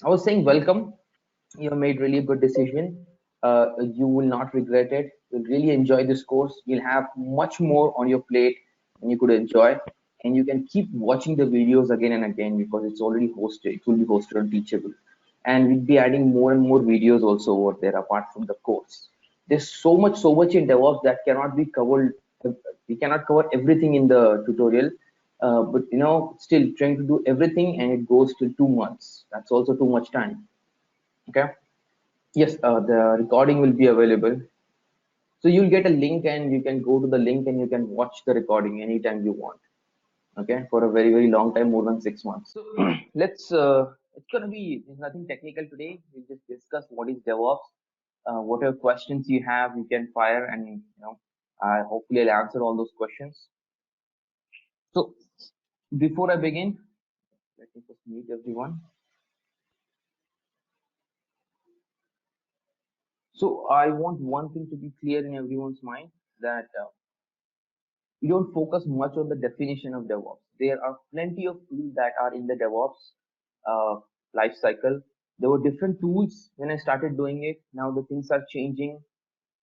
I was saying welcome. You have made really a good decision. You will not regret it. You'll really enjoy this course. You'll have much more on your plate and you could enjoy. And you can keep watching the videos again and again because it's already hosted. It will be hosted on Teachable. And we'll be adding more and more videos also over there apart from the course. There's so much in DevOps that cannot be covered. We cannot cover everything in the tutorial. But still trying to do everything and it goes till 2 months. That's also too much time. Okay. Yes, the recording will be available. So you'll get a link and you can go to the link and you can watch the recording anytime you want. Okay, for a very, very long time, more than 6 months. So it's gonna be there's nothing technical today. We'll just discuss what is DevOps. Whatever questions you have, you can fire and hopefully I'll answer all those questions. So before I begin, let me just mute everyone. So I want one thing to be clear in everyone's mind that we don't focus much on the definition of DevOps. There are plenty of tools that are in the DevOps life cycle. There were different tools when I started doing it. Now the things are changing.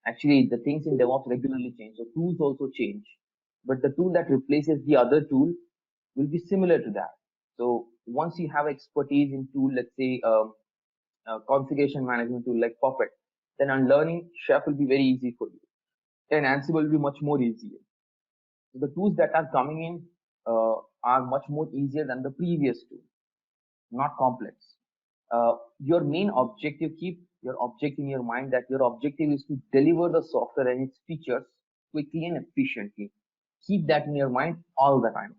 Actually, the things in DevOps regularly change. So tools also change. But the tool that replaces the other tool will be similar to that. So once you have expertise in tool, let's say configuration management tool like Puppet, then unlearning Chef will be very easy for you. And Ansible will be much more easier. The tools that are coming in are much more easier than the previous tool, not complex. Your main objective, keep your objective in your mind that your objective is to deliver the software and its features quickly and efficiently. Keep that in your mind all the time.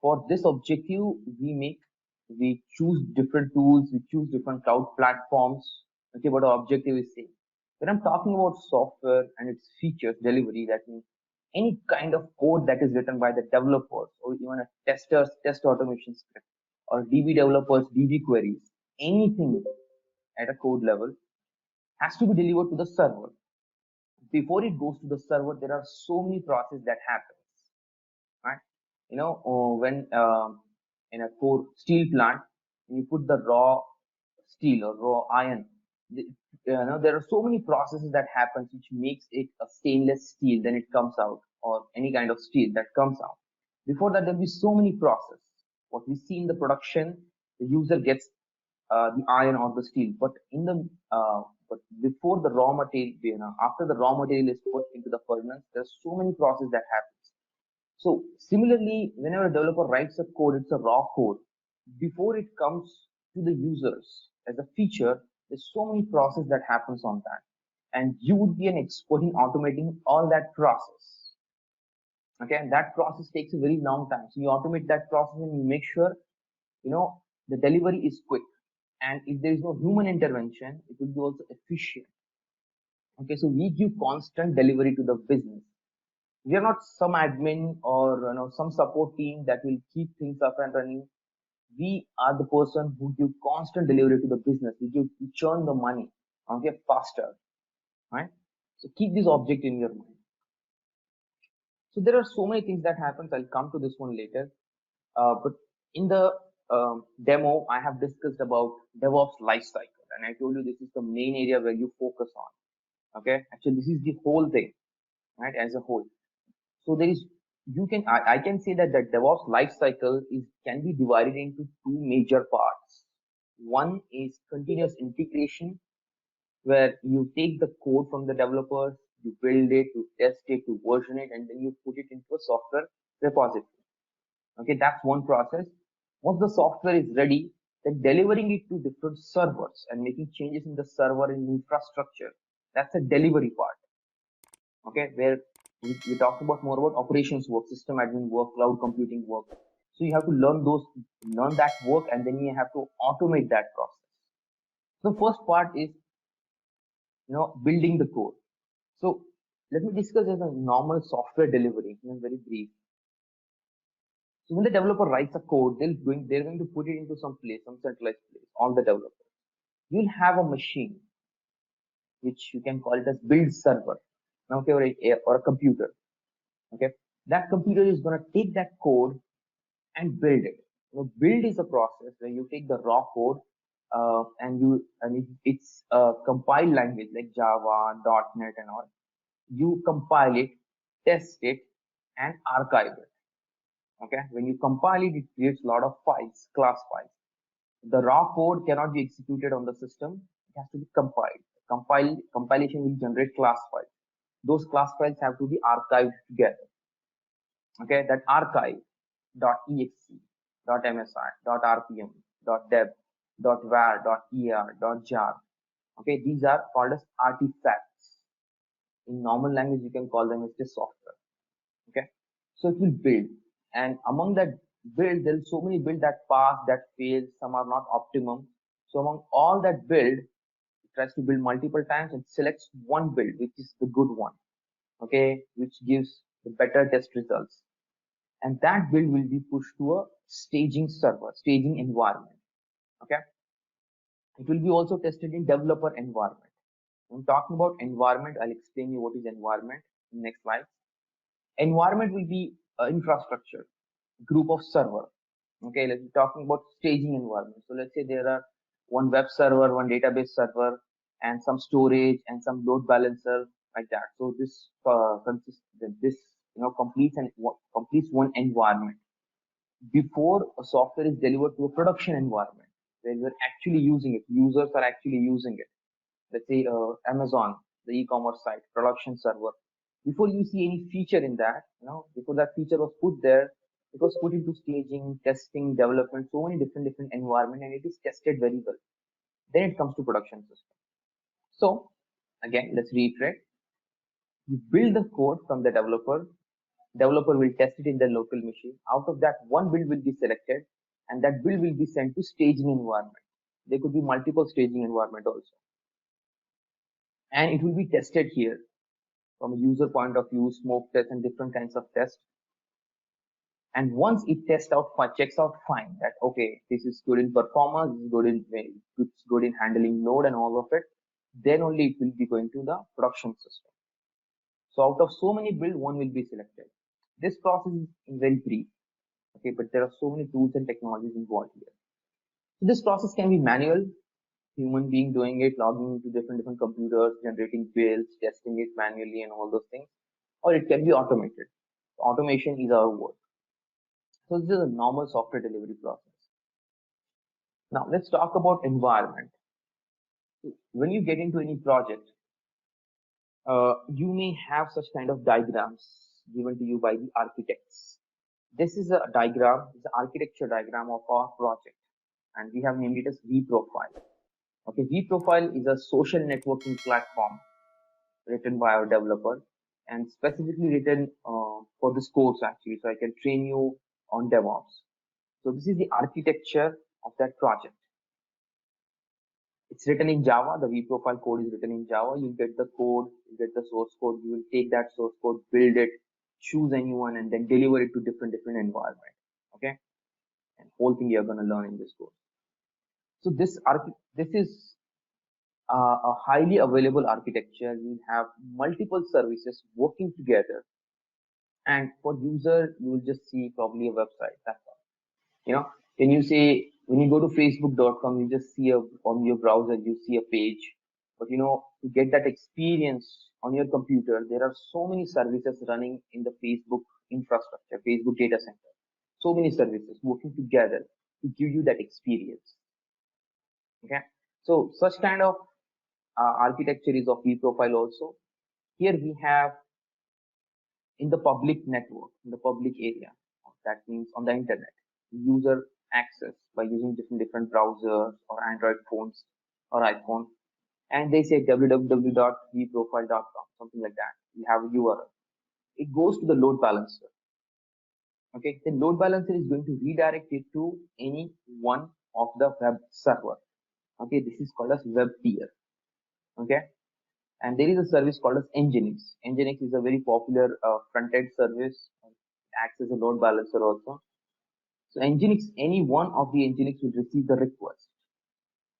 For this objective, we choose different tools, we choose different cloud platforms. Okay, but our objective is same. When I'm talking about software and its features delivery, that means any kind of code that is written by the developers or even a tester's test automation script or DB developers DB queries, anything at a code level has to be delivered to the server. Before it goes to the server, there are so many processes that happens, right? When in a core steel plant, you put the raw steel or raw iron. There are so many processes that happens which makes it a stainless steel. Then it comes out, or any kind of steel that comes out. Before that, there'll be so many processes. What we see in the production, the user gets the iron or the steel, but before the raw material, after the raw material is put into the furnace, there's so many processes that happen. So similarly, whenever a developer writes a code, it's a raw code. Before it comes to the users as a feature, there's so many process that happens on that. And you would be an expert in automating all that process. Okay, and that process takes a very long time. So you automate that process and you make sure, the delivery is quick. And if there is no human intervention, it will be also efficient. Okay, so we give constant delivery to the business. We are not some admin or some support team that will keep things up and running. We are the person who give constant delivery to the business. We churn the money, okay, faster, right? So keep this object in your mind. So there are so many things that happens. I'll come to this one later. But in the demo, I have discussed about DevOps lifecycle, and I told you this is the main area where you focus on. Okay, actually, this is the whole thing, right, as a whole. So there is I can say that the DevOps lifecycle can be divided into two major parts. One is continuous integration, where you take the code from the developers, you build it, you test it, you version it, and then you put it into a software repository. Okay, that's one process. Once the software is ready, then delivering it to different servers and making changes in the server and infrastructure. That's a delivery part. Okay, where we talked about more about operations work, system admin work, cloud computing work. So you have to learn that work, and then you have to automate that process. So first part is building the code. So let me discuss as a normal software delivery in a very brief. So when the developer writes a code, they're going to put it into some place, some centralized place, all the developers. You'll have a machine which you can call it as build server, okay, or a computer. Okay, that computer is going to take that code and build it. Build is a process where you take the raw code, it's a compiled language like Java, .NET, and all. You compile it, test it, and archive it. Okay, when you compile it, it creates a lot of files, class files. The raw code cannot be executed on the system. It has to be compiled. Compilation will generate class files. Those class files have to be archived together. Okay, that archive .exe, .msi, .rpm, .deb, .var, .er, .jar. Okay, these are called as artifacts. In normal language, you can call them as just software. Okay, so it will build, and among that build, there's so many build that pass, that fail, some are not optimum. So among all that build, it tries to build multiple times and selects one build which is the good one. Okay, which gives the better test results, and that build will be pushed to a staging server, staging environment. Okay, it will be also tested in developer environment. When talking about environment, I'll explain you what is environment in next slide. Environment will be infrastructure, group of server. Okay, let's be talking about staging environment. So let's say there are one web server, one database server, and some storage and some load balancer like that. So this consists this completes one environment before a software is delivered to a production environment where you're actually using it. Users are actually using it. Let's say Amazon, the e-commerce site, production server. Before you see any feature in that, before that feature was put there, it was put into staging, testing, development, so many different environment, and it is tested very well. Then it comes to production system. So again, let's reiterate. You build the code from the developer. Developer will test it in the local machine. Out of that, one build will be selected, and that build will be sent to staging environment. There could be multiple staging environment also, and it will be tested here from a user point of view, smoke test and different kinds of tests. And once it tests out, checks out fine that okay, this is good in performance, this is good in handling load and all of it, then only it will be going to the production system. So out of so many build, one will be selected. This process is very brief. Okay, but there are so many tools and technologies involved here. So this process can be manual, human being doing it, logging into different computers, generating builds, testing it manually and all those things, or it can be automated. Automation is our word. So this is a normal software delivery process. Now let's talk about environment. When you get into any project, you may have such kind of diagrams given to you by the architects. This is a diagram, it's an architecture diagram of our project, and we have named it as vProfile. Okay, vProfile is a social networking platform written by our developer and specifically written for this course actually, so I can train you on DevOps. So this is the architecture of that project. It's written in Java. The vProfile code is written in Java. You get the code, you get the source code. You will take that source code, build it, choose anyone, and then deliver it to different environment. Okay, and whole thing you're gonna learn in this course. So this is a highly available architecture. You have multiple services working together, and for user, you will just see probably a website. That's all. When you go to facebook.com, you just see on your browser, you see a page. But to get that experience on your computer, there are so many services running in the Facebook infrastructure, Facebook data center. So many services working together to give you that experience. Okay. So such kind of architecture is of vProfile also. Here we have in the public network, in the public area. That means on the internet, user access by using different browsers or Android phones or iPhone, and they say www.vprofile.com, something like that. You have a URL. It goes to the load balancer. Okay, the load balancer is going to redirect it to any one of the web server. Okay, this is called as web tier. Okay, and there is a service called as Nginx. Nginx is a very popular front-end service. It acts as a load balancer also. So Nginx, any one of the Nginx will receive the request.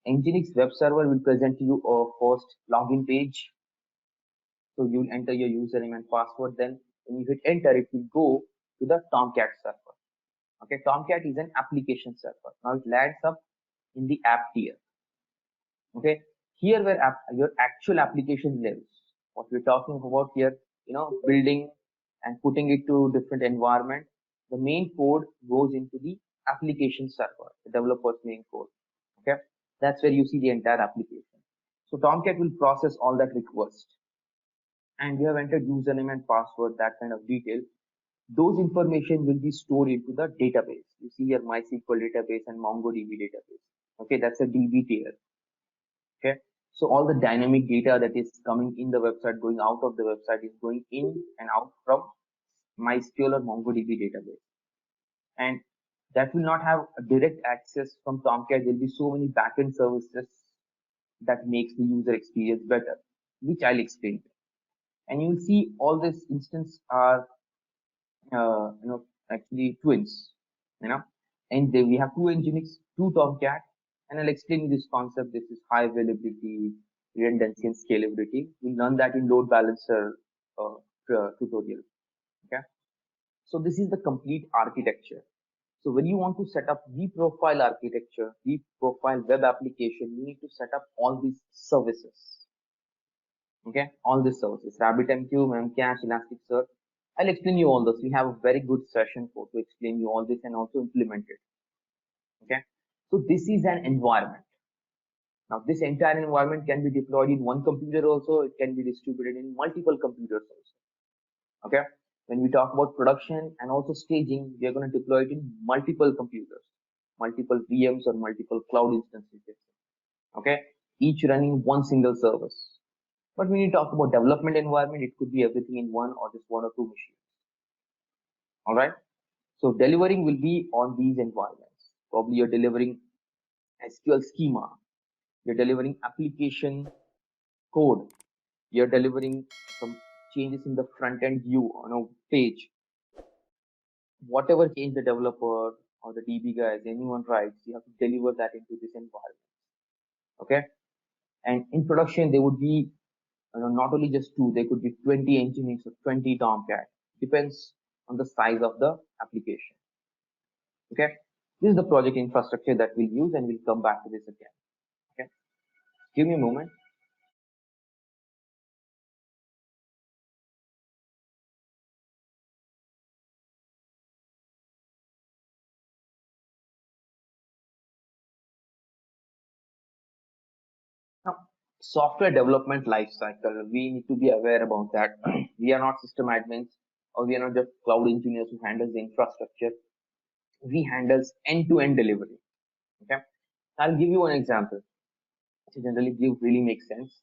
Nginx web server will present you a first login page. So you will enter your username and password. Then when you hit enter, it will go to the Tomcat server. Okay, Tomcat is an application server. Now it lands up in the app tier. Okay, here where your actual application lives, what we're talking about here, building and putting it to different environment, the main code goes into the application server, the developer's main code. Okay, that's where you see the entire application. So Tomcat will process all that request, and you have entered username and password, that kind of detail. Those information will be stored into the database. You see here MySQL database and MongoDB database. Okay, that's a DB tier. Okay, so all the dynamic data that is coming in the website, going out of the website, is going in and out from MySQL or MongoDB database, and that will not have a direct access from Tomcat. There will be so many backend services that makes the user experience better, which I'll explain. And you'll see all these instances are actually twins, you know, and we have two Nginx, two Tomcat, and I'll explain you this concept. This is high availability, redundancy, and scalability. We'll learn that in load balancer tutorial. Okay, so this is the complete architecture. So when you want to set up the profile architecture, the profile web application, you need to set up all these services. Okay, all these services, RabbitMQ, Memcache, Elasticsearch. I'll explain you all this. We have a very good session to explain you all this and also implement it. Okay, so this is an environment. Now this entire environment can be deployed in one computer also. It can be distributed in multiple computers also. Okay, when we talk about production and also staging, we are going to deploy it in multiple computers, multiple VMs or multiple cloud instances. Okay, each running one single service. But when you talk about development environment, it could be everything in one or just one or two machines. All right. So delivering will be on these environments. Probably you're delivering SQL schema. You're delivering application code. You're delivering some changes in the front end view on a page. Whatever change the developer or the DB guys, anyone writes, you have to deliver that into this environment. Okay. And in production, there would be not only just two, there could be 20 Nginx or 20 Tomcat. Depends on the size of the application. Okay, this is the project infrastructure that we'll use, and we'll come back to this again. Okay, give me a moment. Now, software development lifecycle, we need to be aware about that. We are not system admins, or we are not just cloud engineers who handles the infrastructure. We handles end-to-end delivery. Okay, I'll give you an example. To generally give really makes sense.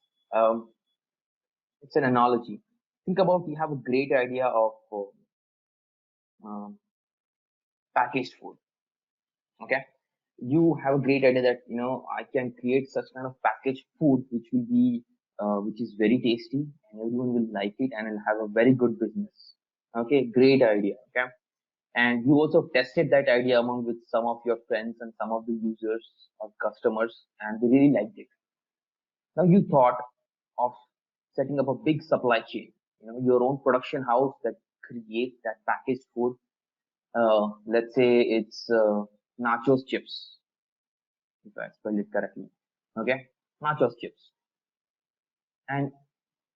It's an analogy. Think about, you have a great idea of um, packaged food. Okay, you have a great idea that I can create such kind of packaged food which will be which is very tasty and everyone will like it and will have a very good business. Okay, great idea. Okay, and you also tested that idea among with some of your friends and some of the users or customers, and they really liked it. Now you thought of setting up a big supply chain, your own production house that creates that packaged food. Let's say it's nachos chips, if I spell it correctly. Okay, nachos chips, and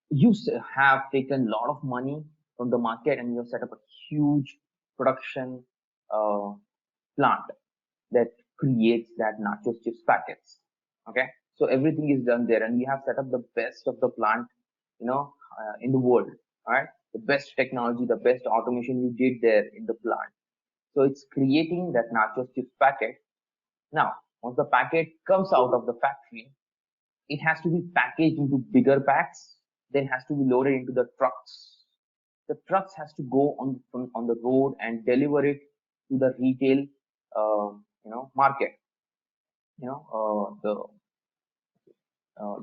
you have taken a lot of money from the market and you have set up a huge production uh, plant that creates that nachos chips packets. Okay, so everything is done there, and you have set up the best of the plant, in the world. All right, the best technology, the best automation you did there in the plant. So it's creating that nachos chips packet. Now, once the packet comes out of the factory, it has to be packaged into bigger packs, then has to be loaded into the trucks. The trucks has to go on the road and deliver it to the retail, market, the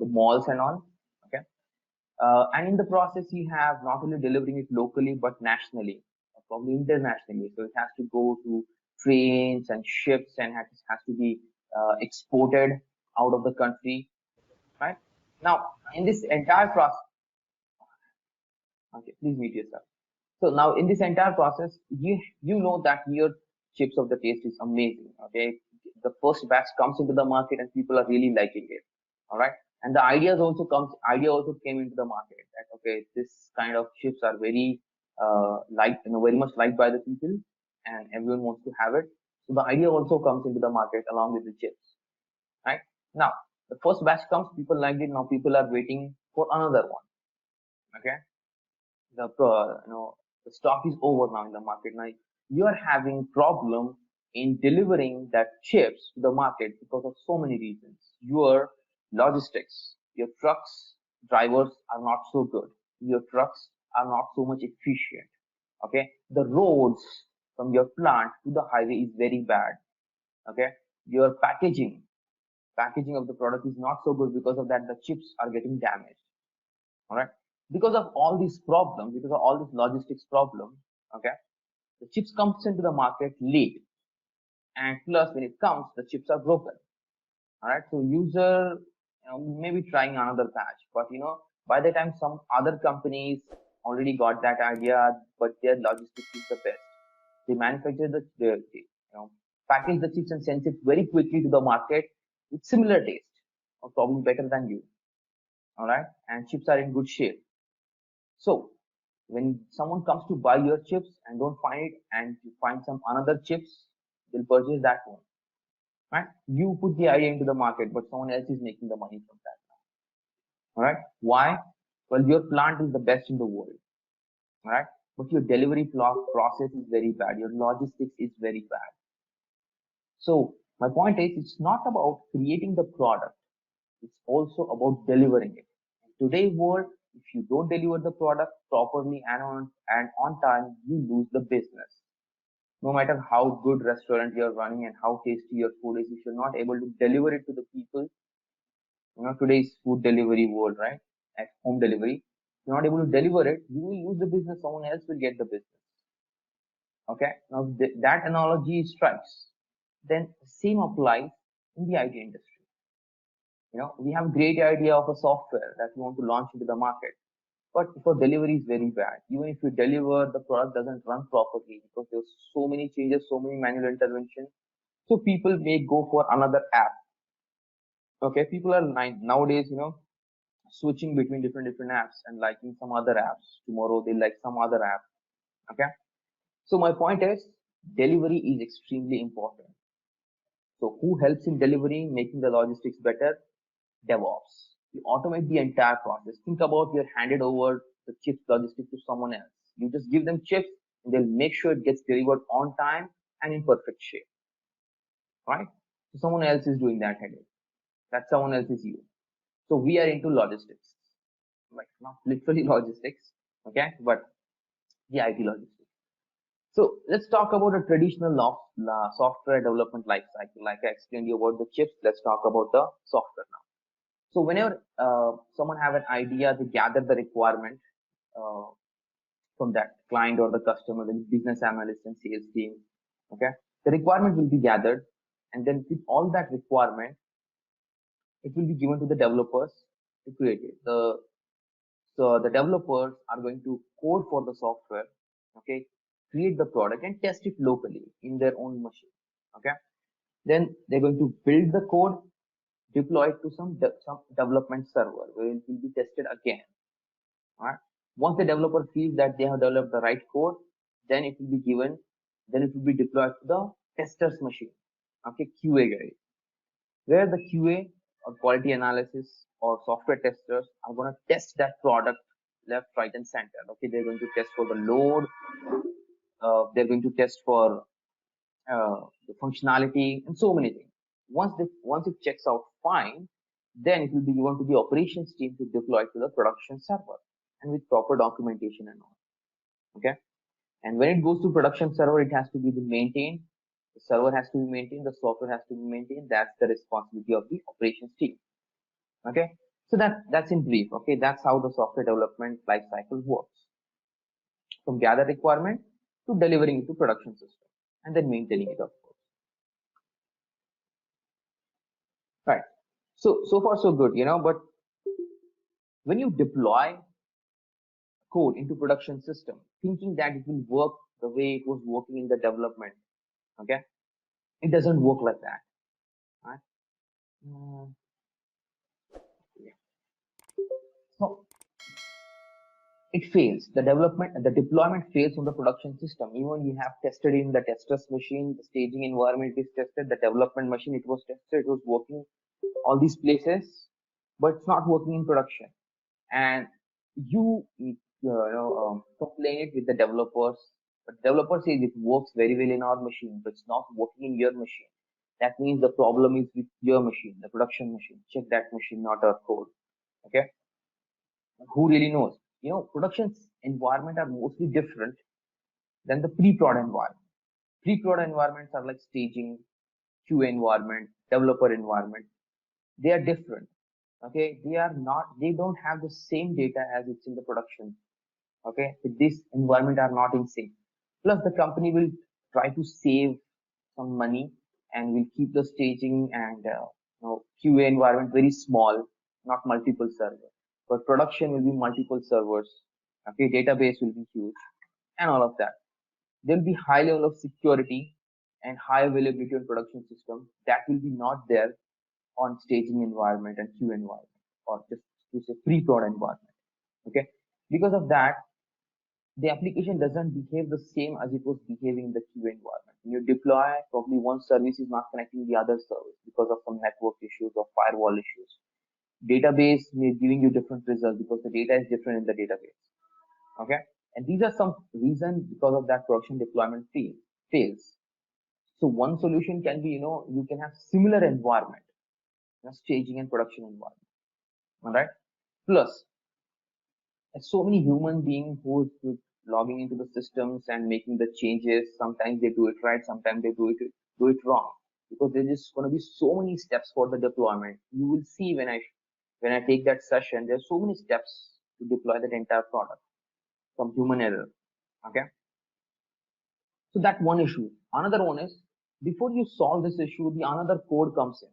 malls and all. Okay, and in the process, you have not only delivering it locally but nationally, probably internationally. So it has to go to trains and ships and has to be exported out of the country, right? Now, in this entire process, okay, please mute yourself. So now in this entire process, you know that your chips of the taste is amazing. Okay, the first batch comes into the market and people are really liking it. All right. And the idea also came into the market that, okay, this kind of chips are very, liked, very much liked by the people and everyone wants to have it. So the idea also comes into the market along with the chips, right? Now, the first batch comes, people liked it. Now people are waiting for another one. Okay. The stock is over now in the market. Now you are having problem in delivering that chips to the market because of so many reasons. Your logistics, your trucks drivers are not so good. Your trucks are not so much efficient. Okay, the roads from your plant to the highway is very bad. Okay, your packaging of the product is not so good. Because of that, the chips are getting damaged. All right, because of all these problems, because of all this logistics problem, okay, the chips comes into the market late, and plus when it comes, the chips are broken. All right, so user, maybe trying another patch, but by the time some other companies already got that idea, but their logistics is the best. They manufacture package the chips and send it very quickly to the market with similar taste or probably better than you. All right, and chips are in good shape. So when someone comes to buy your chips and don't find it, and you find some another chips, they'll purchase that one. Right? You put the idea into the market, but someone else is making the money from that. All right? Why? Well, your plant is the best in the world. All right? But your delivery process is very bad. Your logistics is very bad. So my point is, it's not about creating the product. It's also about delivering it. In today's world, if you don't deliver the product properly and on time, you lose the business. No matter how good restaurant you're running and how tasty your food is, if you're not able to deliver it to the people, today's food delivery world, right? At home delivery, if you're not able to deliver it, you will lose the business. Someone else will get the business. Okay. Now that analogy strikes. Then same applies in the IT industry. We have a great idea of a software that we want to launch into the market, but if our delivery is very bad, even if we deliver, the product doesn't run properly because there's so many changes, so many manual interventions. So people may go for another app. Okay, people are nowadays, switching between different apps and liking some other apps. Tomorrow they like some other app. Okay, so my point is, delivery is extremely important. So who helps in delivering, making the logistics better? DevOps. You automate the entire process. Think about, you're handed over the chips logistics to someone else. You just give them chips and they'll make sure it gets delivered on time and in perfect shape. Right? So someone else is doing that headache. That someone else is you. So we are into logistics. Like not literally logistics, okay, but the IT logistics. So let's talk about a traditional software development life cycle. Like I explained you about the chips, let's talk about the software now. So whenever someone have an idea, they gather the requirement uh, from that client or the customer, the business analyst and sales team. Okay, the requirement will be gathered, and then with all that requirement, it will be given to the developers to create it. So the developers are going to code for the software, okay, create the product and test it locally in their own machine. Okay, then they're going to build the code, deploy it to some development server where it will be tested again. All right. Once the developer feels that they have developed the right code, then it will be given, then it will be deployed to the tester's machine. Okay, QA guy, where the QA or quality analysis or software testers are going to test that product left, right, and center. Okay, they're going to test for the load. They're going to test for the functionality and so many things. Once it checks out fine, then it will be given to the operations team to deploy to the production server and with proper documentation and all. Okay, and when it goes to production server, it has to be maintained. The server has to be maintained. The software has to be maintained. That's the responsibility of the operations team. Okay, so that's in brief. Okay, that's how the software development life cycle works, from gather requirement to delivering it to production system and then maintaining it, of course. Right. So far so good, but when you deploy code into production system thinking that it will work the way it was working in the development, okay, it doesn't work like that. Right? it fails. The deployment fails on the production system. Even you have tested in the testers machine, the staging environment is tested, the development machine, it was tested, it was working all these places, but it's not working in production. And you, complain it with the developers, but developer says it works very well in our machine, but it's not working in your machine. That means the problem is with your machine, the production machine. Check that machine, not our code. Okay, who really knows? Production environment are mostly different than the pre-prod environment. Pre-prod environments are like staging, QA environment, developer environment. They are different. Okay, they don't have the same data as it's in the production. Okay, this environment are not in sync. Plus the company will try to save some money and will keep the staging and QA environment very small, not multiple servers. But production will be multiple servers. Okay, database will be huge and all of that. There will be high level of security and high availability on production system that will be not there on staging environment and QA environment, or just to say pre-prod environment. Okay, because of that, the application doesn't behave the same as it was behaving in the QA environment. When you deploy, probably one service is not connecting the other service because of some network issues or firewall issues. Database may giving you different results because the data is different in the database. Okay, and these are some reasons because of that production deployment fails. So one solution can be, you can have similar environment, staging and production environment. All right. Plus, so many human beings who logging into the systems and making the changes. Sometimes they do it right, sometimes they do it wrong, because there's just going to be so many steps for the deployment. You will see when I take that session, there's so many steps to deploy that entire product, from human error. Okay, so that one issue. Another one is, before you solve this issue, the another code comes in.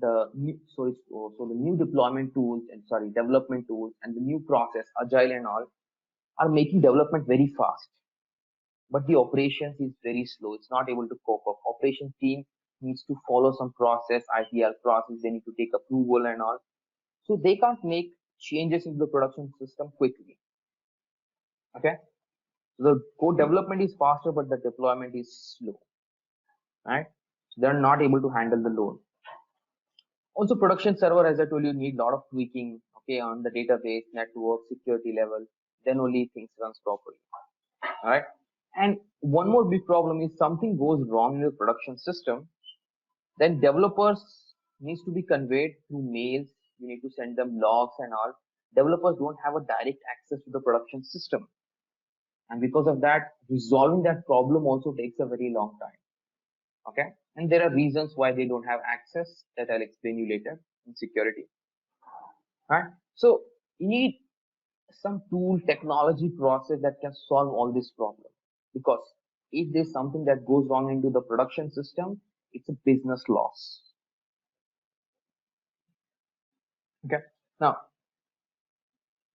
So the new deployment tools and development tools and the new process, agile and all, are making development very fast, but the operations is very slow. It's not able to cope up. Operations team needs to follow some process, ITR process. They need to take approval and all, so they can't make changes into the production system quickly. Okay, so the code development is faster, but the deployment is slow, right? So they're not able to handle the load. Also, production server, as I told you, need a lot of tweaking, okay, on the database, network, security level. Then only things runs properly. All right. And one more big problem is, something goes wrong in the production system, then developers needs to be conveyed through mails. You need to send them logs and all. Developers don't have a direct access to the production system. And because of that, resolving that problem also takes a very long time. Okay. And there are reasons why they don't have access that I'll explain you later in security. Right. So you need some tool, technology, process that can solve all these problems. Because if there's something that goes wrong into the production system, it's a business loss. Okay. Now,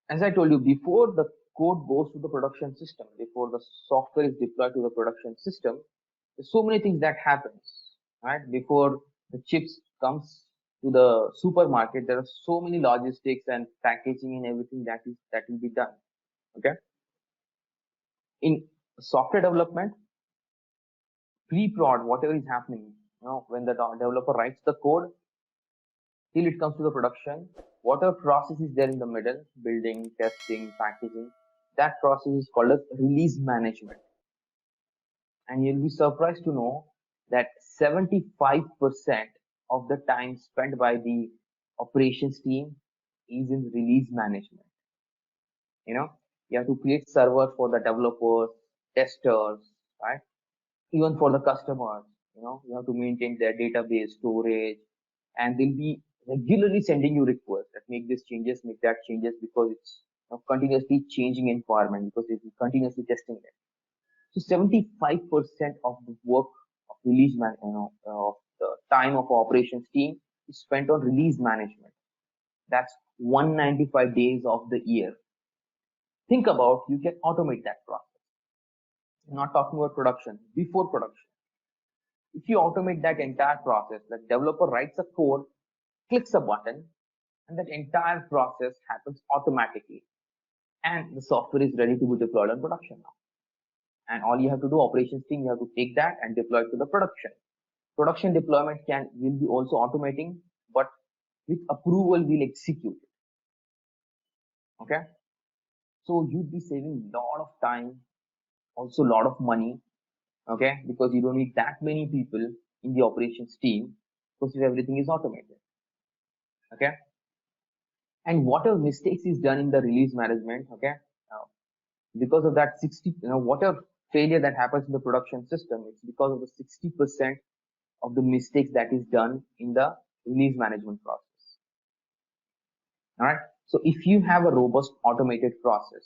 as I told you, before the code goes to the production system, before the software is deployed to the production system, there's so many things that happens, right? Before the chips comes to the supermarket, there are so many logistics and packaging and everything that will be done. Okay. In software development, pre-prod, whatever is happening, when the developer writes the code till it comes to the production, whatever process is there in the middle, building, testing, packaging, that process is called as release management. And you'll be surprised to know that 75% of the time spent by the operations team is in release management. You have to create servers for the developers, testers, right? Even for the customers, you have to maintain their database storage, and they'll be regularly sending you requests that make this changes, make that changes, because it's continuously changing environment, because it's continuously testing it. So 75% of the work of of the time of operations team is spent on release management. That's 195 days of the year. Think about, you can automate that process. I'm not talking about production, before production. If you automate that entire process, the developer writes a code, clicks a button, and that entire process happens automatically. and the software is ready to be deployed on production now. And all you have to do, operations team, you have to take that and deploy it to the production. Production deployment will be also automating, but with approval will execute it. Okay, so you'd be saving a lot of time, also a lot of money. Okay, because you don't need that many people in the operations team, because if everything is automated. Okay, and whatever mistakes is done in the release management, okay, because of that 60, whatever failure that happens in the production system, it's because of the 60% of the mistakes that is done in the release management process. All right, so if you have a robust automated process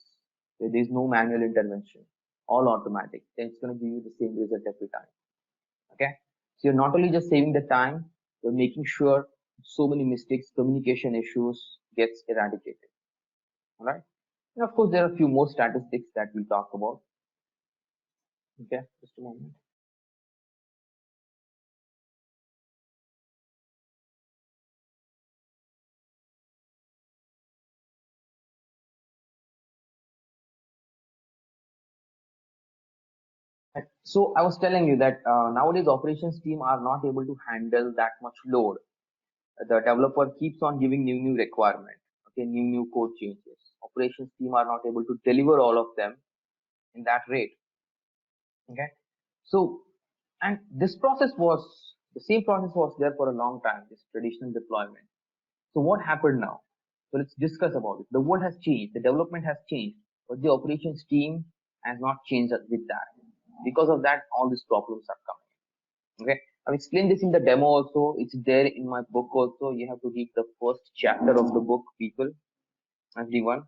where there is no manual intervention, all automatic, then it's going to give you the same result every time. Okay, so you're not only just saving the time, you're making sure so many mistakes, communication issues gets eradicated. All right, and of course there are a few more statistics that we'll talk about. Okay, just a moment. So I was telling you that nowadays operations team are not able to handle that much load. The developer keeps on giving new requirement, okay, new code changes. Operations team are not able to deliver all of them in that rate. Okay, so and this process was the same process was there for a long time, this traditional deployment. So what happened now? So let's discuss about it. The world has changed, the development has changed, but the operations team has not changed with that. Because of that, all these problems are coming. Okay, I've explained this in the demo also. It's there in my book also. You have to read the first chapter of the book, people, everyone.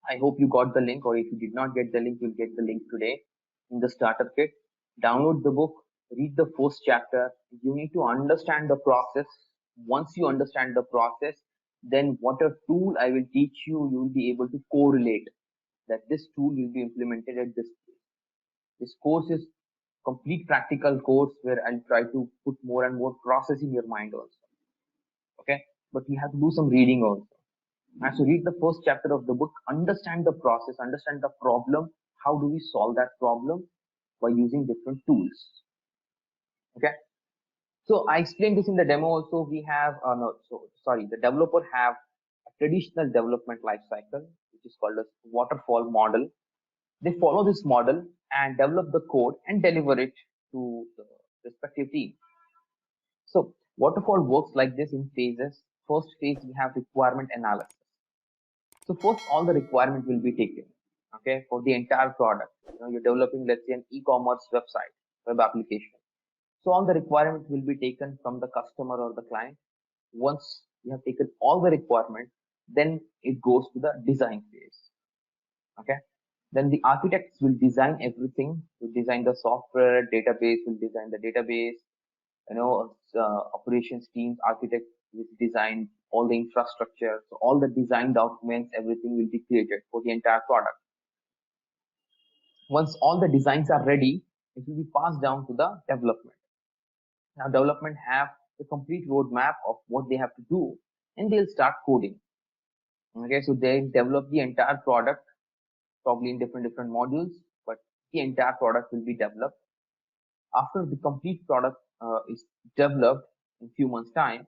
I hope you got the link, or if you did not get the link, you'll get the link today in the starter kit. Download the book, read the first chapter. You need to understand the process. Once you understand the process, then whatever tool I will teach you, you will be able to correlate that this tool will be implemented at this place. This course is complete practical course where I'll try to put more and more process in your mind also. Okay, but you have to do some reading also. You have to read the first chapter of the book, understand the process, understand the problem. How do we solve that problem? By using different tools. Okay, so I explained this in the demo also. We have no, so sorry, the developer have a traditional development life cycle, which is called as waterfall model. They follow this model and develop the code and deliver it to the respective team. So waterfall works like this in phases. First phase, we have requirement analysis. So first, all the requirement will be taken, okay, for the entire product. You're developing, let's say, an e-commerce website, web application. So all the requirement will be taken from the customer or the client. Once you have taken all the requirement, then it goes to the design phase. Okay. Then the architects will design everything. Will design the software, database will design the database. Operations teams, architect will design all the infrastructure. So all the design documents, everything will be created for the entire product. Once all the designs are ready, it will be passed down to the development. Now development have the complete roadmap of what they have to do, and they'll start coding. Okay, so they develop the entire product, probably in different modules, but the entire product will be developed. After the complete product is developed in few months time,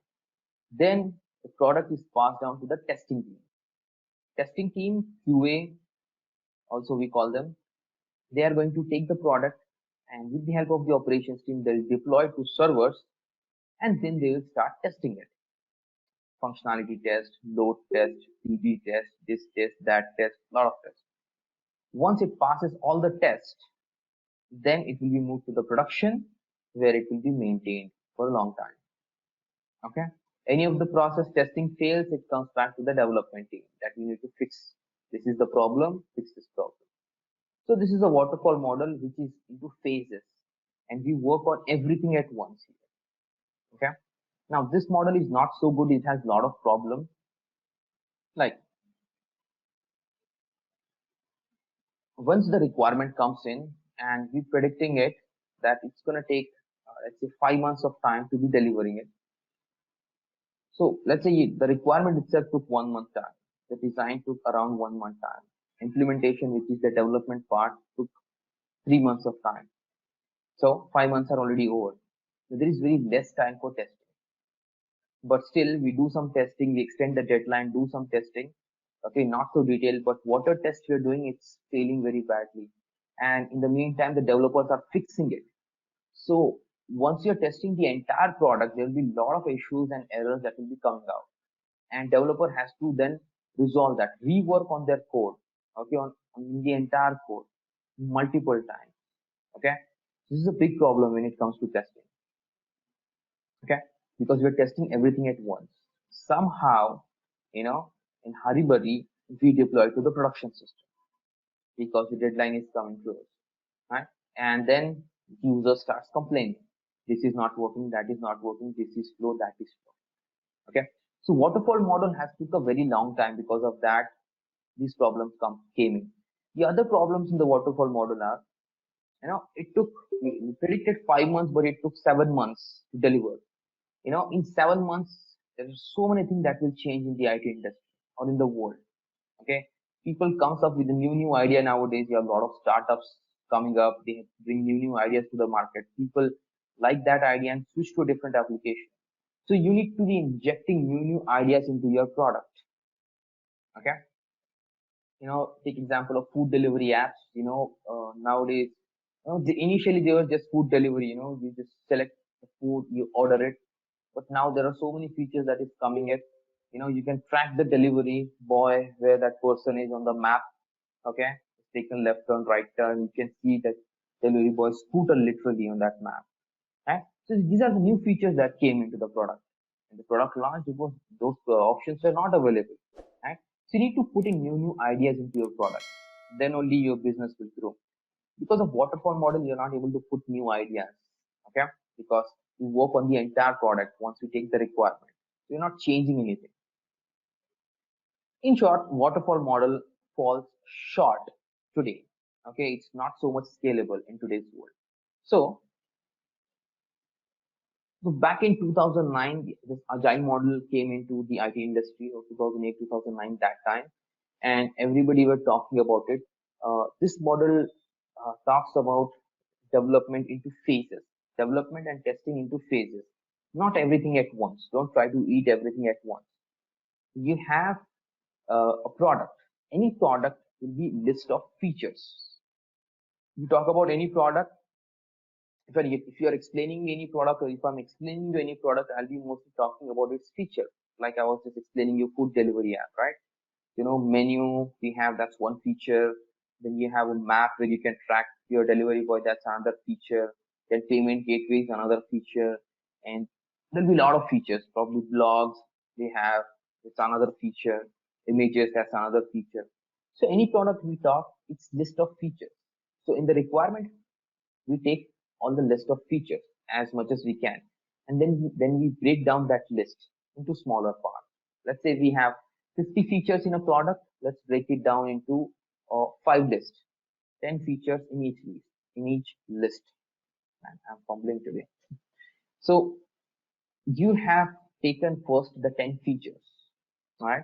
then the product is passed down to the testing team. Testing team, QA, also we call them, they are going to take the product and with the help of the operations team, they'll deploy it to servers and then they will start testing it. Functionality test, load test, DB test, this test, that test, lot of tests. Once it passes all the tests, then it will be moved to the production where it will be maintained for a long time. Okay. Any of the process testing fails, it comes back to the development team that we need to fix. This is the problem, fix this problem. So this is a waterfall model which is into phases and we work on everything at once here. Okay. Now this model is not so good. It has a lot of problems. Like once the requirement comes in and we're predicting it that it's going to take let's say 5 months of time to be delivering it. So let's say the requirement itself took 1 month time. The design took around 1 month time. implementation, which is the development part, took 3 months of time. So 5 months are already over. So there is very less time for testing. But still, we do some testing, we extend the deadline, do some testing. Okay, not so detailed, but whatever test we're doing, it's failing very badly. And in the meantime, the developers are fixing it. So once you're testing the entire product, there will be a lot of issues and errors that will be coming out. And developer has to then resolve that, rework on their code, okay, on the entire code multiple times. Okay, this is a big problem when it comes to testing. Okay, because we're testing everything at once. Somehow, you know, in hurry burry, we deploy to the production system because the deadline is coming close, right? And then user starts complaining. This is not working, that is not working, this is slow, that is slow. Okay. So waterfall model has took a very long time. Because of that, these problems came in. The other problems in the waterfall model are, it took, we predicted 5 months, but it took 7 months to deliver. In 7 months, there are so many things that will change in the IT industry or in the world. Okay. People comes up with a new idea nowadays. You have a lot of startups coming up. They bring new ideas to the market. People like that idea and switch to a different application. So you need to be injecting new ideas into your product. Okay. Take example of food delivery apps. Nowadays, initially they were just food delivery. You just select the food, you order it. But now there are so many features that is coming in. You can track the delivery boy, where that person is on the map. Okay. Taken left turn, right turn. You can see that delivery boy's scooter literally on that map. Right? So these are the new features that came into the product. And the product launch, because those options were not available. Right? So you need to put in new ideas into your product. Then only your business will grow. Because of waterfall model, you're not able to put new ideas. Okay? Because you work on the entire product once you take the requirement. So you're not changing anything. In short, waterfall model falls short today. Okay, it's not so much scalable in today's world. So back in 2009, this agile model came into the IT industry, or 2008, 2009 that time, and everybody were talking about it. This model talks about development into phases, development and testing into phases, not everything at once. Don't try to eat everything at once. You have a product. Any product will be list of features. You talk about any product. If you are explaining me any product, or if I'm explaining you any product, I'll be mostly talking about its feature. Like I was just explaining you food delivery app, right? Menu we have, that's one feature. Then you have a map where you can track your delivery boy, that's another feature. Then payment gateway is another feature, and there'll be a lot of features. Probably blogs they have, it's another feature. Images, that's another feature. So any product we talk, it's list of features. So in the requirement, we take all the list of features as much as we can, and then we break down that list into smaller parts. Let's say we have 50 features in a product. Let's break it down into 5 lists, 10 features in each list. And I'm fumbling today. So you have taken first the 10 features. All right.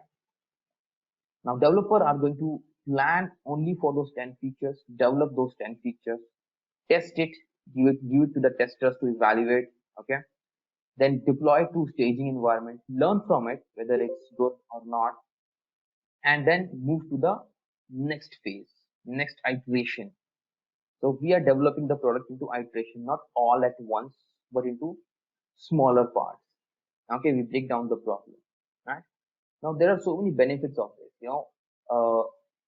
Now developers are going to plan only for those 10 features, develop those 10 features, test it, give it to the testers to evaluate. Okay. Then deploy to staging environment, learn from it, whether it's good or not, and then move to the next phase, next iteration. So we are developing the product into iteration, not all at once, but into smaller parts. Okay, we break down the problem, right? Now there are so many benefits of it.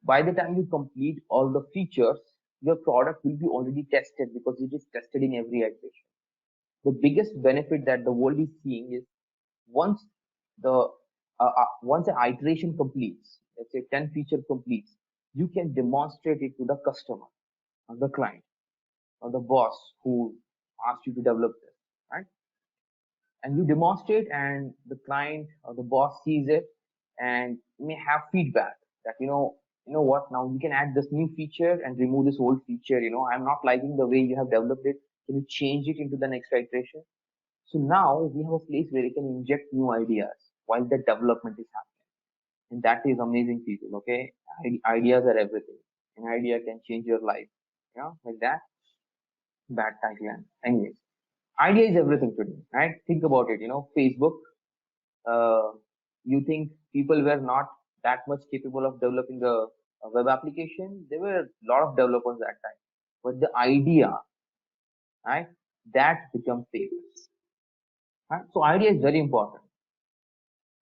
By the time you complete all the features, your product will be already tested, because it is tested in every iteration. The biggest benefit that the world is seeing is once the once the iteration completes, let's say 10 feature completes, you can demonstrate it to the customer, or the client, or the boss who asked you to develop this, right? And you demonstrate, and the client or the boss sees it, and may have feedback that what, now you can add this new feature and remove this old feature. I'm not liking the way you have developed it. Can you change it into the next iteration? So now we have a place where you can inject new ideas while the development is happening. And that is amazing, people. Okay, ideas are everything. An idea can change your life. Like that. Bad tagline. Anyways, idea is everything today, right? Think about it. Facebook. Uh, you think people were not that much capable of developing a web application? There were a lot of developers that time, but the idea, right, that becomes famous. Right? So idea is very important.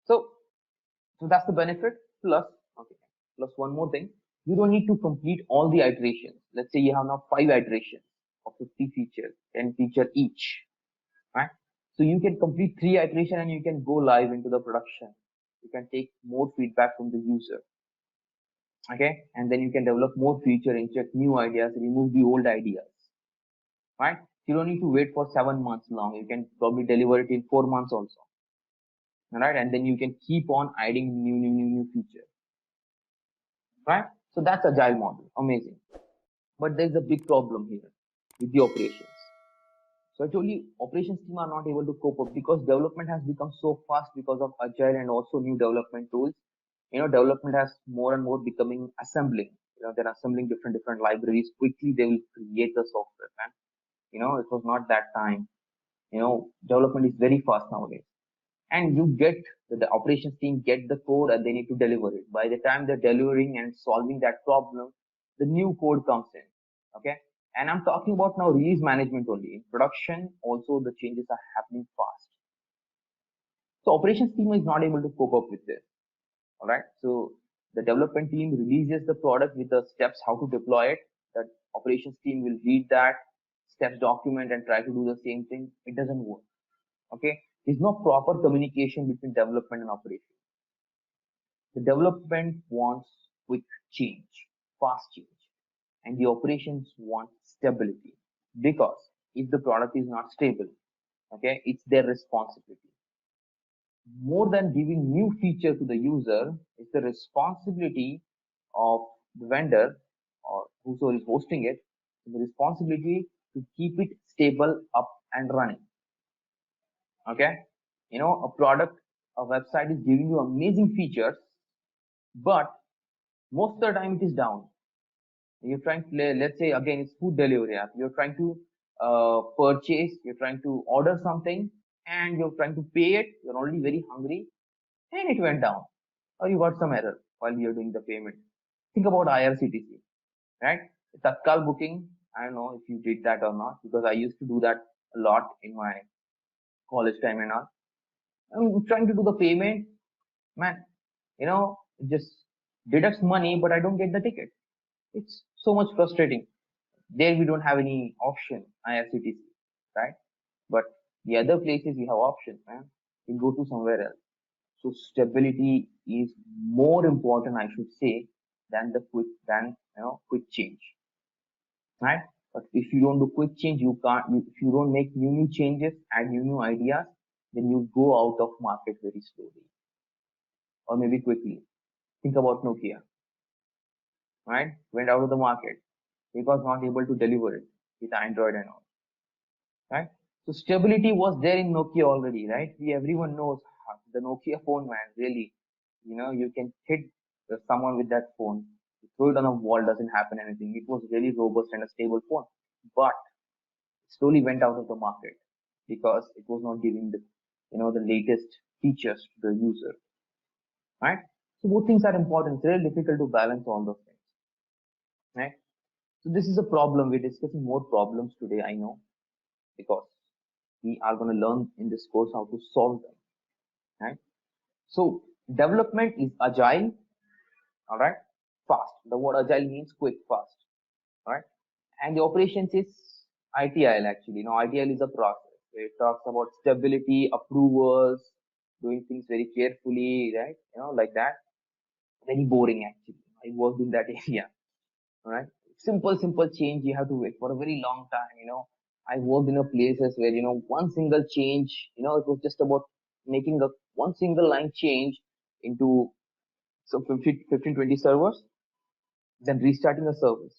So So that's the benefit. Plus, okay, plus one more thing. You don't need to complete all the iterations. Let's say you have now 5 iterations of 50 features, 10 feature each, right? So you can complete 3 iterations and you can go live into the production. You can take more feedback from the user, okay? And then you can develop more feature, inject new ideas, remove the old ideas, right? You don't need to wait for 7 months long. You can probably deliver it in 4 months also, right? And then you can keep on adding new features. Right? So that's agile model. Amazing. But there's a big problem here with the operations. So I told you operations team are not able to cope up because development has become so fast because of agile and also new development tools. Development has more and more becoming assembling. They're assembling different libraries. Quickly they will create the software. And it was not that time. Development is very fast nowadays. And you get the operations team get the code and they need to deliver it. By the time they're delivering and solving that problem, the new code comes in. Okay. And I'm talking about now release management only. In production, also the changes are happening fast. So operations team is not able to cope up with this. All right. So the development team releases the product with the steps how to deploy it. That operations team will read that steps document and try to do the same thing. It doesn't work. Okay. There's no proper communication between development and operations. The development wants quick change, fast change, and the operations want stability. Because if the product is not stable, okay, it's their responsibility. More than giving new feature to the user, it's the responsibility of the vendor or whoso is hosting it, the responsibility to keep it stable, up and running. Okay, a product, a website is giving you amazing features, but most of the time it is down. You're trying to let's say again it's food delivery app. You're trying to you're trying to order something and you're trying to pay it. You're already very hungry and it went down or you got some error while you're doing the payment. Think about IRCTC, right? Tatkal booking. I don't know if you did that or not because I used to do that a lot in my college time and all. I'm trying to do the payment, man. It just deducts money, but I don't get the ticket. It's so much frustrating. There we don't have any option, IRCTC, right? But the other places you have options, man. You go to somewhere else. So stability is more important, I should say, than quick change, right? But if you don't do quick change, you can't. If you don't make new changes, add new ideas, then you go out of market very slowly or maybe quickly. Think about Nokia, right? Went out of the market. It was not able to deliver it with Android and all, right? So stability was there in Nokia already, right? Everyone knows the Nokia phone, man. Really, you can hit someone with that phone. You throw it on a wall, doesn't happen anything. It was really robust and a stable phone, but it slowly went out of the market because it was not giving the latest features to the user, right? So both things are important. It's really difficult to balance all those things, right? So this is a problem. We're discussing more problems today, I know, because we are going to learn in this course how to solve them, right? So development is agile, all right, fast. The word agile means quick, fast, all right, and the operations is ITIL actually. ITIL is a process. It talks about stability, approvals, doing things very carefully, right? Like that. Very boring actually. I worked in that area, all right. Simple change. You have to wait for a very long time. I worked in a places where one single change. It was just about making a one single line change into some 15, 20 servers, then restarting a service.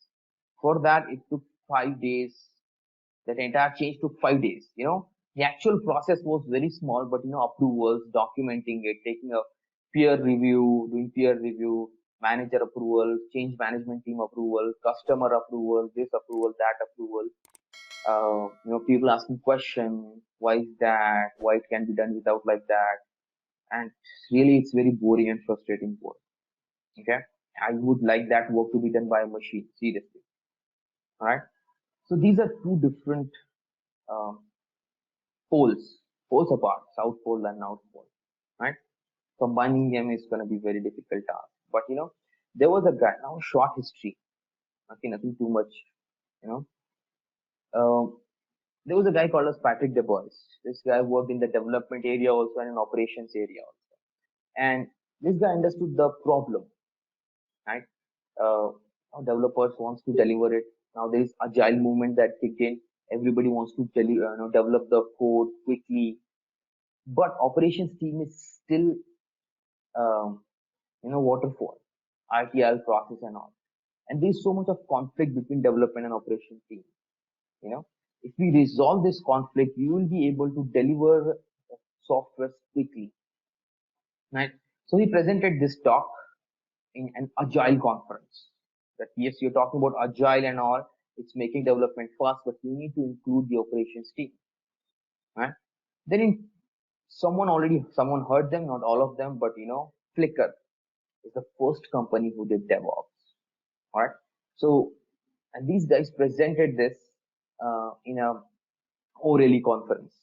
For that, it took 5 days. That entire change took 5 days. The actual process was very small, but approvals, documenting it, taking a doing peer review, manager approval, change management team approval, customer approval, this approval, that approval. People asking question, why is that? Why it can be done without like that? And really, it's very boring and frustrating work. Okay, I would like that work to be done by a machine. Seriously, all right. So these are two different um, poles, poles apart, south pole and north pole, right? Combining them is going to be very difficult task. But there was a guy. Now, short history. Okay, nothing too much. You know, um, there was a guy called as Patrick DeBois. This guy worked in the development area also and in operations area also. And this guy understood the problem, right? How developers wants to deliver it. Now there is agile movement that kicked in. Everybody wants to develop the code quickly, but operations team is still um, waterfall, RTL process and all. And there's so much of conflict between development and operations team. You know, if we resolve this conflict, you will be able to deliver software quickly, right? So he presented this talk in an agile conference. That yes, you're talking about agile and all, it's making development fast, but you need to include the operations team, right? Then someone heard them, not all of them, but Flickr is the first company who did DevOps. All right. So, and these guys presented this in a O'Reilly conference,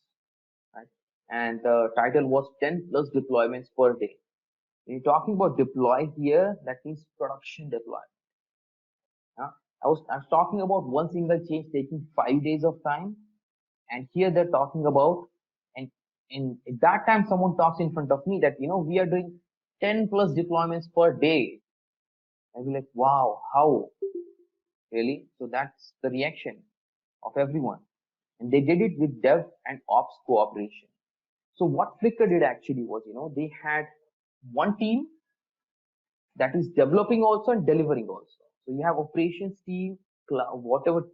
right? And the title was 10 plus deployments per day. When you're talking about deploy here, that means production deploy. Huh? I was talking about one single change taking 5 days of time, and here they're talking about, and in at that time someone talks in front of me that we are doing 10 plus deployments per day. I'll be like, wow, how really? So that's the reaction of everyone, and they did it with dev and ops cooperation. So what Flickr did actually was, they had one team that is developing also and delivering also. So you have operations team, whatever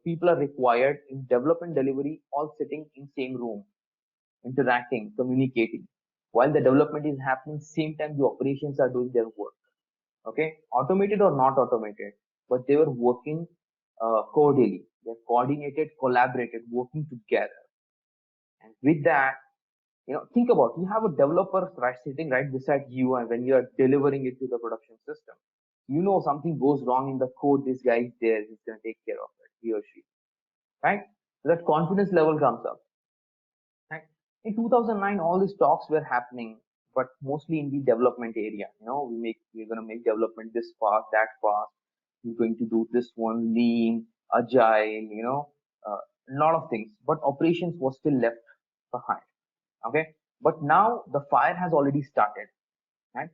people are required in development delivery, all sitting in same room, interacting, communicating. While the development is happening, same time the operations are doing their work. Okay, automated or not automated, but they were working cordially. They're coordinated, collaborated, working together. And with that, think about, you have a developer right sitting right beside you, and when you are delivering it to the production system, something goes wrong in the code, this guy is there, he's going to take care of it, he or she, right? So that confidence level comes up, right? In 2009 all these talks were happening, but mostly in the development area. We're going to make development this fast, that fast, we're going to do this one lean, agile, a lot of things, but operations was still left behind. Okay, but now the fire has already started, right?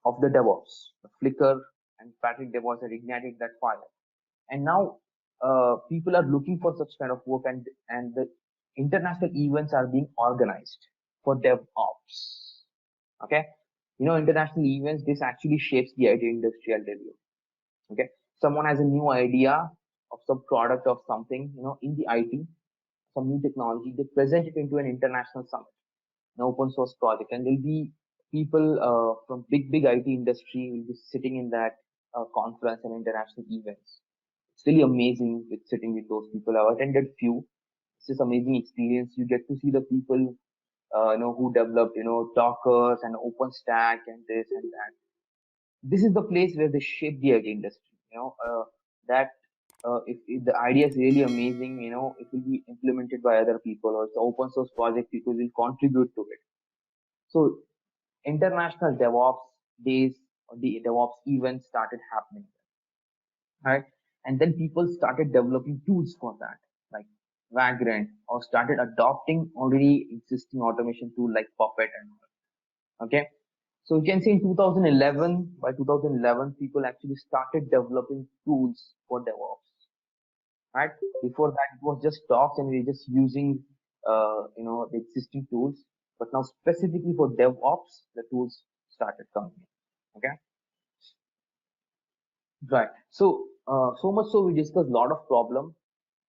Of the DevOps, the Flickr and Patrick DevOps had ignited that fire, and now people are looking for such kind of work, and the international events are being organized for DevOps. Okay, international events, this actually shapes the IT industry, I'll tell you. Okay, someone has a new idea of some product of something, in the IT, some new technology, they present it into an international summit, an open source project, and there'll be people from big IT industry will be sitting in that conference and international events. It's really amazing with sitting with those people. I've attended few. It's just amazing experience. You get to see the people who developed Dockers and OpenStack and this and that. This is the place where they shape the IT industry. That if the idea is really amazing, it will be implemented by other people, or it's an open source project, people will contribute to it. So international DevOps days or the DevOps events started happening, right? And then people started developing tools for that, like Vagrant, or started adopting already existing automation tool like Puppet and all. Okay. So you can say in 2011, by 2011, people actually started developing tools for DevOps, right? Before that, it was just talks and we were just using, the existing tools. But now specifically for DevOps, the tools started coming in. Okay. Right. So, so much so we discussed a lot of problem,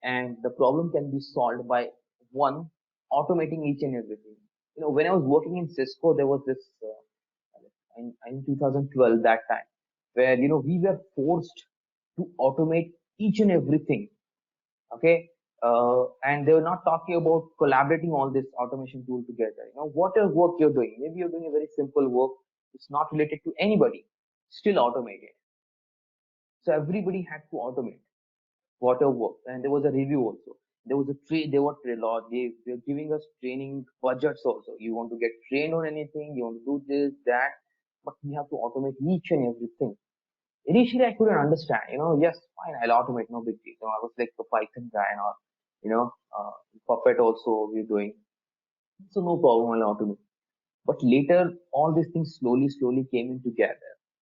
and the problem can be solved by one, automating each and everything. When I was working in Cisco, there was this in 2012 that time, where we were forced to automate each and everything. Okay, and they were not talking about collaborating all this automation tool together. Whatever work you're doing, maybe you're doing a very simple work, it's not related to anybody, still automate it. So everybody had to automate whatever work, and there was a review also. There was a they were they were giving us training budgets also. You want to get trained on anything, you want to do this, that, but we have to automate each and everything. Initially, I couldn't understand. Yes, fine, I'll automate, no big deal. I was like the Python guy, and all, Puppet also we're doing, so no problem, I'll automate. But later, all these things slowly came in together.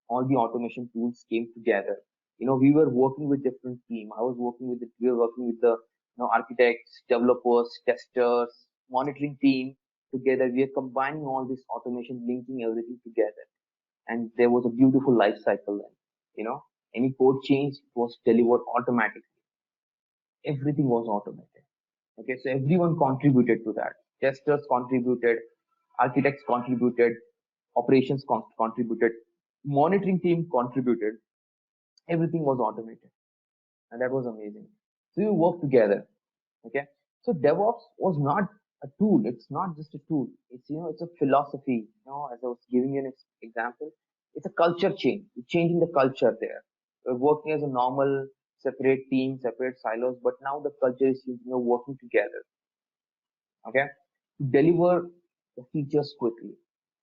All the automation tools came together. We were working with different team. We were working with the architects, developers, testers, monitoring team together. We are combining all this automation, linking everything together, and there was a beautiful life cycle then. Any code change was delivered automatically. Everything was automated. Okay, so everyone contributed to that. Testers contributed, architects contributed, operations contributed, monitoring team contributed. Everything was automated, and that was amazing. So you work together. Okay, so DevOps was not a tool. It's not just a tool. It's a philosophy. As I was giving you an example, it's a culture change. You're changing the culture there. We're working as a normal separate team, separate silos, but now the culture is working together. Okay, to deliver the features quickly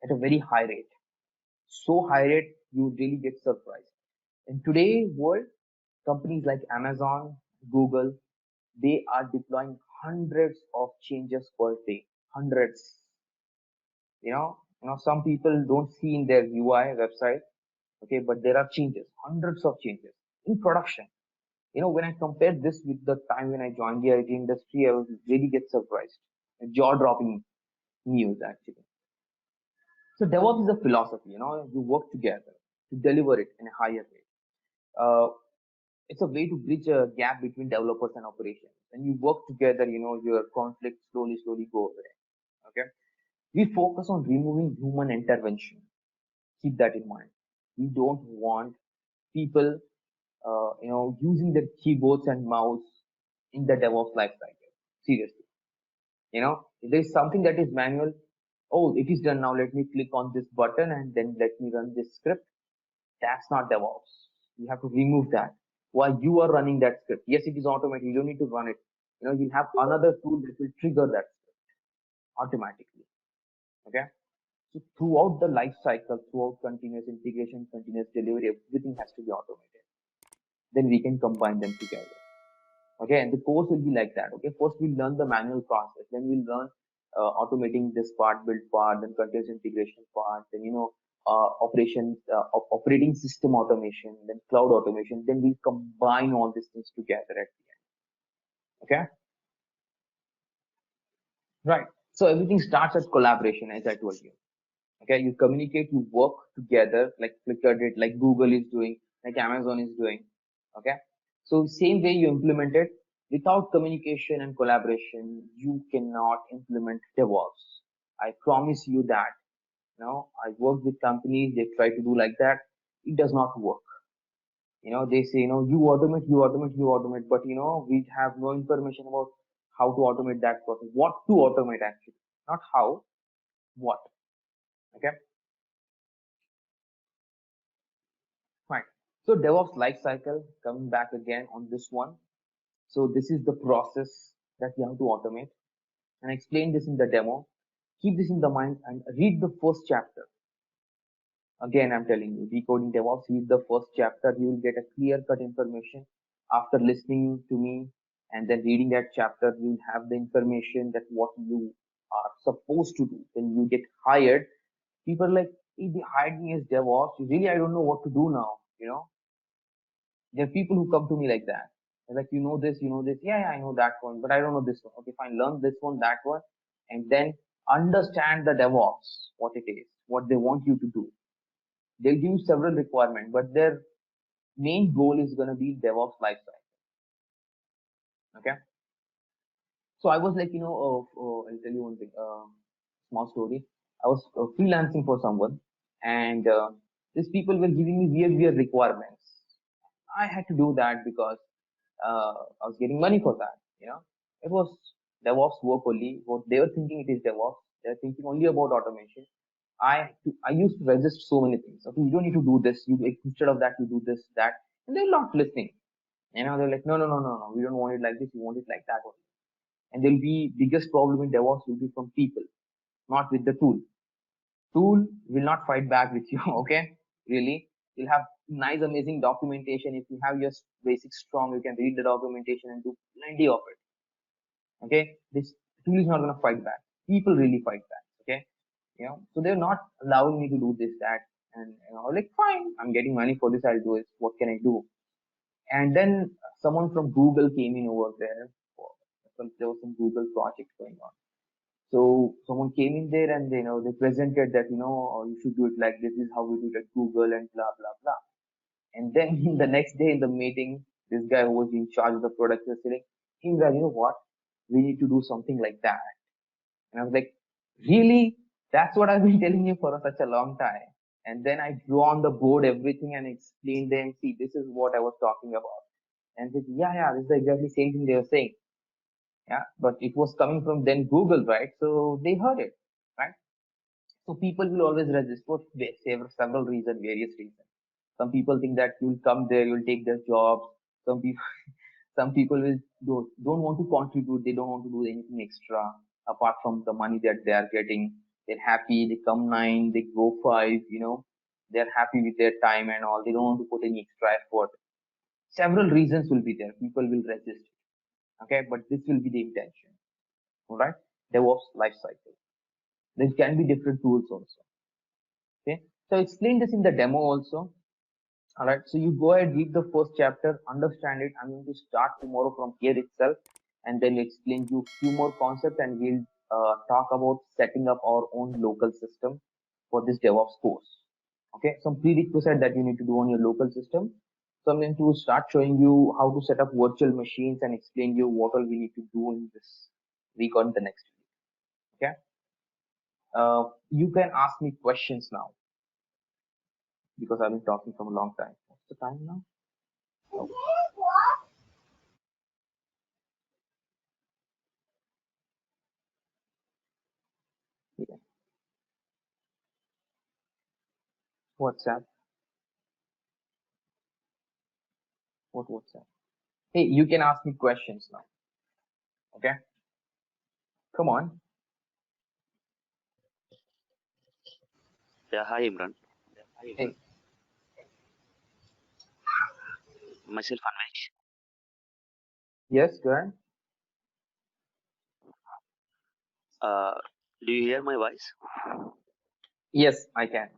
at a very high rate. So high rate you really get surprised. In today's world, companies like Amazon, Google, they are deploying hundreds of changes per day. Hundreds. Some people don't see in their UI website, okay, but there are changes, hundreds of changes in production. When I compare this with the time when I joined the IT industry, I was really get surprised. Jaw-dropping news actually. So DevOps is a philosophy. You work together to deliver it in a higher rate. Uh, it's a way to bridge a gap between developers and operations. When you work together, your conflicts slowly go away. Okay. We focus on removing human intervention. Keep that in mind. We don't want people, using their keyboards and mouse in the DevOps lifecycle. Seriously. If there's something that is manual, oh, it is done now. Let me click on this button and then let me run this script. That's not DevOps. You have to remove that while you are running that script. Yes, it is automated. You don't need to run it. You'll have another tool that will trigger that script automatically. Okay. So throughout the life cycle, throughout continuous integration, continuous delivery, everything has to be automated. Then we can combine them together. Okay, and the course will be like that. Okay, first we'll learn the manual process, then we'll learn automating this part, build part, then continuous integration part, then operations, operating system automation, then cloud automation. Then we combine all these things together at the end. Okay, right. So everything starts as collaboration, as I told you. Okay, you communicate, you work together, like Flickr did, like Google is doing, like Amazon is doing. Okay, so same way you implement it. Without communication and collaboration, you cannot implement DevOps. I promise you that. I worked with companies, they try to do like that. It does not work. They say, you automate, but we have no information about how to automate that process. What to automate actually, not how, what. Okay, fine. So DevOps lifecycle, coming back again on this one. So this is the process that you have to automate, and I explained this in the demo. Keep this in the mind and read the first chapter. Again, I'm telling you, decoding DevOps, read the first chapter. You will get a clear-cut information after listening to me and then reading that chapter. You'll have the information that what you are supposed to do. When you get hired, people are like, hey, they hired me as DevOps. Really, I don't know what to do now. There are people who come to me like that. They're like, you know this. Yeah, I know that one, but I don't know this one. Okay, fine, learn this one, that one, and then understand the DevOps, what it is, what they want you to do. They'll give you several requirements, but their main goal is going to be DevOps lifecycle. Okay. So I was like, I'll tell you one thing, small story. I was freelancing for someone, and these people were giving me weird requirements. I had to do that because I was getting money for that. It was DevOps work only. What they were thinking it is DevOps. They're thinking only about automation. I used to resist so many things. Okay, you don't need to do this. You instead of that, you do this, that, and they're not listening. They're like, no. We don't want it like this. We want it like that only. And there'll be biggest problem in DevOps will be from people, not with the tool. Tool will not fight back with you. Okay, really, you'll have nice, amazing documentation. If you have your basics strong, you can read the documentation and do plenty of it. Okay, this tool is not going to fight back. People really fight back. Okay, so they're not allowing me to do this, that, and like fine, I'm getting money for this. I'll do it. What can I do? And then someone from Google came in over there. There was some Google project going on. So someone came in there and they presented that oh, you should do it like this. Is how we do it at Google and blah blah blah. And then the next day in the meeting, this guy who was in charge of the product was saying, "Hey, Imran, you know what? We need to do something like that." And I was like, "Really? That's what I've been telling you for such a long time." And then I drew on the board everything and explained them. See, this is what I was talking about. And they said, yeah, this is the exactly same thing they were saying. Yeah, but it was coming from then Google, right? So they heard it, right? So people will always resist for several reasons, various reasons. Some people think that you'll come there, you'll take their jobs. Some people, some people will don't want to contribute. They don't want to do anything extra apart from the money that they are getting. They're happy. They come 9, they go 5. They're happy with their time and all. They don't want to put any extra effort. Several reasons will be there. People will resist. Okay, but this will be the intention. All right, DevOps lifecycle. There can be different tools also. Okay, so I explained this in the demo also. All right, so you go ahead, read the first chapter, understand it. I'm going to start tomorrow from here itself, and then explain you few more concepts, and we'll talk about setting up our own local system for this DevOps course. Okay, some prerequisite that you need to do on your local system. So I'm going to start showing you how to set up virtual machines and explain you what all we need to do in this week or the next week. Okay, you can ask me questions now because I've been talking for a long time. What's the time now? Oh, yeah. WhatsApp. What WhatsApp? Hey, you can ask me questions now. Okay, come on. Yeah, hi Imran. Hey, Myself Anvesh. yes, go ahead. Uh, do you hear my voice? Yes, I can.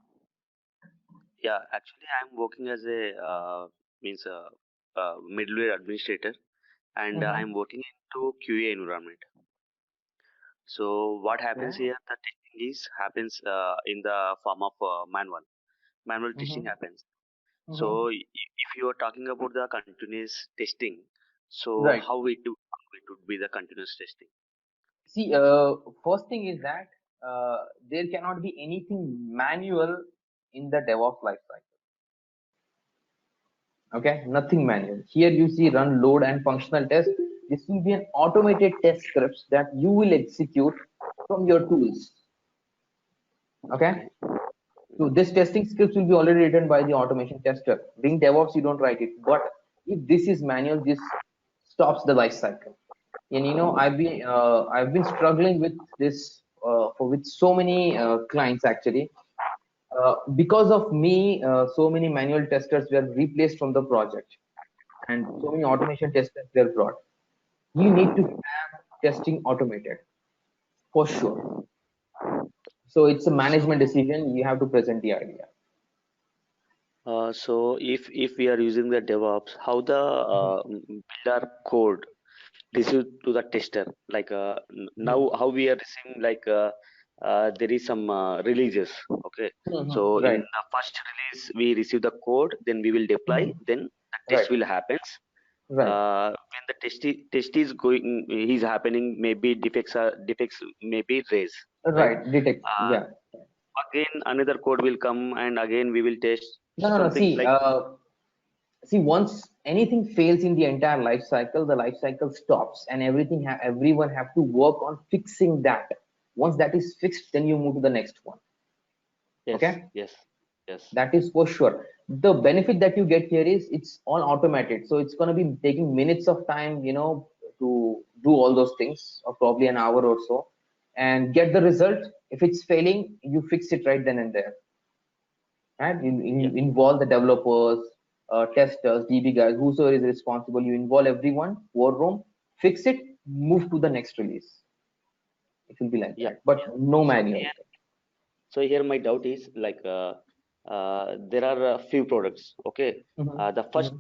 Yeah, actually I'm working as a means middleware administrator, and Mm-hmm. I'm working into QA environment. So what happens Okay. here? The testing is happens in the form of manual testing Mm-hmm. happens. Mm-hmm. So if you are talking about the continuous testing, so Right. how it would be the continuous testing? See, first thing is that there cannot be anything manual in the DevOps lifecycle. Okay, nothing manual. Here you see run, load, and functional test. This will be an automated test scripts that you will execute from your tools. Okay, Okay. so this testing scripts will be already written by the automation tester. Being DevOps, you don't write it. But if this is manual, this stops the life cycle. And I've been struggling with this for with so many clients actually. Because of me, so many manual testers were replaced from the project, and so many automation testers were brought. You need to have testing automated for sure. So it's a management So decision. You have to present the idea. so if we are using the DevOps, how the Mhm. builder code received to the tester? Like Mhm. now how we are receiving like there is some releases. Okay, Mhm. so in Right. the first release we receive the code, then we will deploy, Mhm. then the test Right. will happens. Right. When the test is going is happening, maybe defects may be raised, right? Right. Detect. Uh, Yeah. again another code will come and again we will test No. something like. See, once anything fails in the entire life cycle, the life cycle stops, and everyone have to work on fixing that. Once that is fixed, then you move to the next one. Yes, Okay, yes, yes. that is for sure. The benefit that you get here is it's all automated, so it's going to be taking minutes of time, to do all those things, or probably an hour or so, and get the result. If it's failing, you fix it right then and there. And Yeah. involve the developers, testers, DB guys, whosoever is responsible. You involve everyone, war room, fix it, move to the next release. It will be like Yeah. that, but no So manual. here, so here my doubt is like there are a few products. Okay, Hmm. the first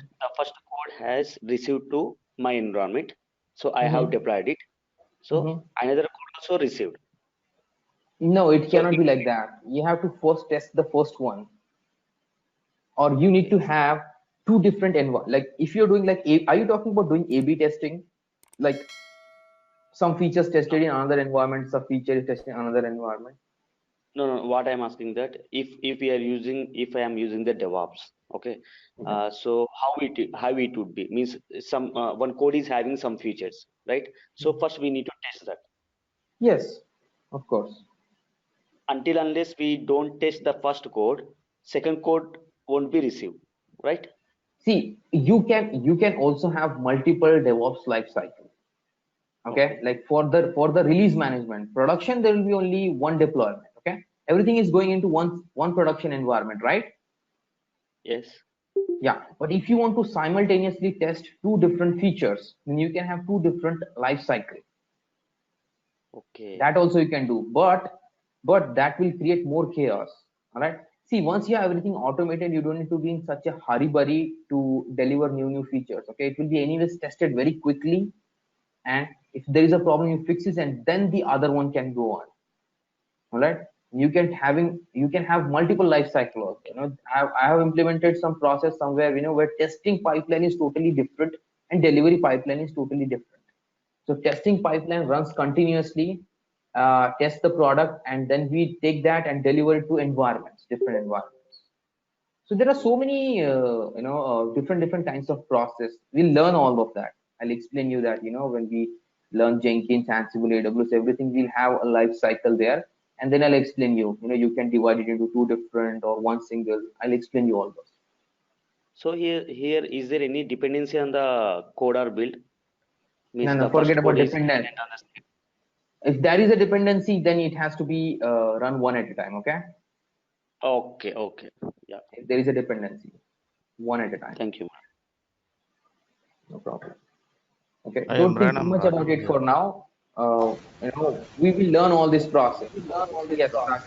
code has received to my environment, so I have Hmm. deployed it. So Hmm. another code also received. No, it So cannot it, be like that. You have to first test the first one, or you need to okay. have two different like if you're doing like are you talking about doing A/B testing, like some features No, tested in another environment, some features tested in another environment? no. What I'm asking that if I am using the DevOps, okay. Okay. So how it would be means some one code is having some features, right? So first we need to test that. Yes, of course. Until unless we don't test the first code, second code won't be received, right? See, you can also have multiple DevOps life cycle. Okay, Okay. like for the release management, production there will be only one deployment. Okay, everything is going into one production environment, right? Yes. Yeah, but if you want to simultaneously test two different features, then you can have two different life cycle. Okay. That also you can do, but that will create more chaos. All right. See, once you have everything automated, you don't need to be in such a hurry burry to deliver new features. Okay, it will be anyways tested very quickly, and if there is a problem, you fix it, and then the other one can go on. All right. You can have multiple life cycle also. I have implemented some process somewhere, where testing pipeline is totally different and delivery pipeline is totally different. So testing pipeline runs continuously, test the product, and then we take that and deliver it to different environments. So there are so many, different kinds of process. We'll learn all of that. I'll explain you that, when we learn Jenkins, Ansible, AWS, everything, we'll have a life cycle there. And then I'll explain you, you can divide it into two different or one single. I'll explain you all those. So here is there any dependency on the code or build? No, Means no, the forget first about code is dependent. dependent on the second. If there is a dependency, then it has to be run one at a time. Okay. Okay, okay. Yeah. If there is a dependency, one at a time. Thank you. No problem. Okay. I am Don't think too Ran. much I'm about audible it here. for now. We will learn all this process. Yes, Prakash.